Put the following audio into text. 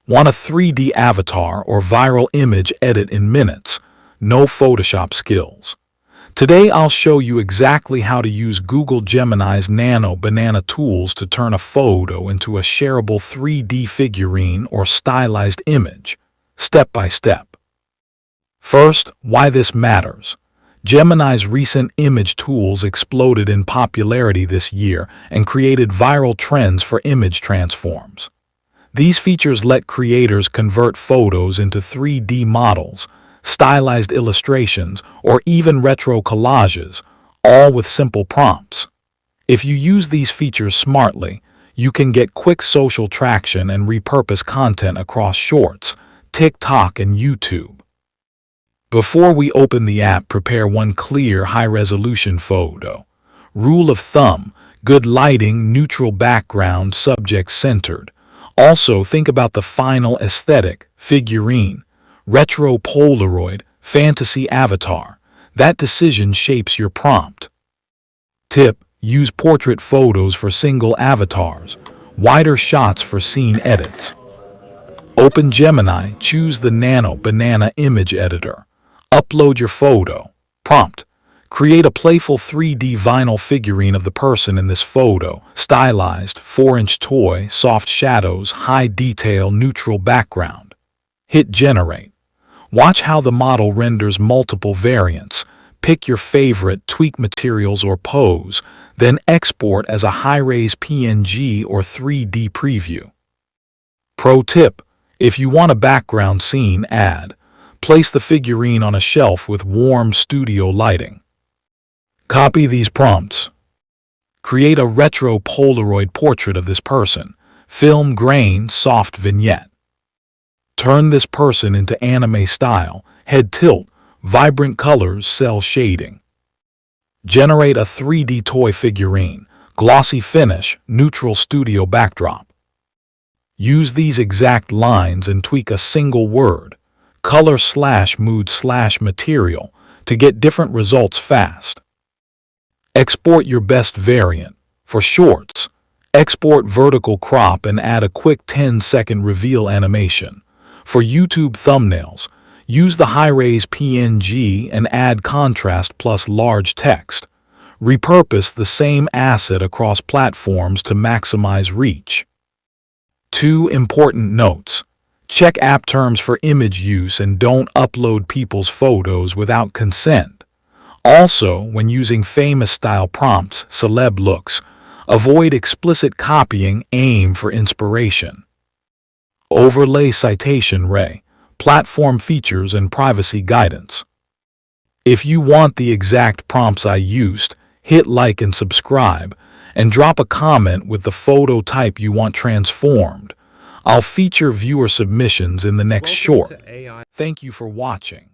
Want a 3D avatar or viral image edit in minutes? No Photoshop skills. Today I'll show you exactly how to use Google Gemini's Nano Banana tools to turn a photo into a shareable 3D figurine or stylized image, step by step. First, why this matters. Gemini's recent image tools exploded in popularity this year and created viral trends for image transforms. These features let creators convert photos into 3D models, stylized illustrations, or even retro collages, all with simple prompts. If you use these features smartly, you can get quick social traction and repurpose content across Shorts, TikTok, and YouTube. Before we open the app, prepare one clear, high-resolution photo. Rule of thumb: good lighting, neutral background, subject centered. Also, think about the final aesthetic: figurine, retro Polaroid, fantasy avatar. That decision shapes your prompt. Tip: use portrait photos for single avatars, wider shots for scene edits. Open Gemini, choose the Nano Banana image editor. Upload your photo. Prompt: create a playful 3D vinyl figurine of the person in this photo, stylized, 4-inch toy, soft shadows, high detail, neutral background. Hit generate. Watch how the model renders multiple variants. Pick your favorite, tweak materials or pose, then export as a high-res PNG or 3D preview. Pro tip: if you want a background scene, place the figurine on a shelf with warm studio lighting. Copy these prompts. Create a retro Polaroid portrait of this person. Film grain, soft vignette. Turn this person into anime style, head tilt, vibrant colors, cell shading. Generate a 3D toy figurine, glossy finish, neutral studio backdrop. Use these exact lines and tweak a single word, color/mood/material, to get different results fast. Export your best variant. For Shorts, export vertical crop and add a quick 10-second reveal animation. For YouTube thumbnails, use the high-res PNG and add contrast plus large text. Repurpose the same asset across platforms to maximize reach. 2 important notes. Check app terms for image use and don't upload people's photos without consent. Also, when using famous style prompts, celeb looks, avoid explicit copying, aim for inspiration. Overlay citation array, platform features and privacy guidance. If you want the exact prompts I used, hit like and subscribe, and drop a comment with the photo type you want transformed. I'll feature viewer submissions in the next short. Thank you for watching.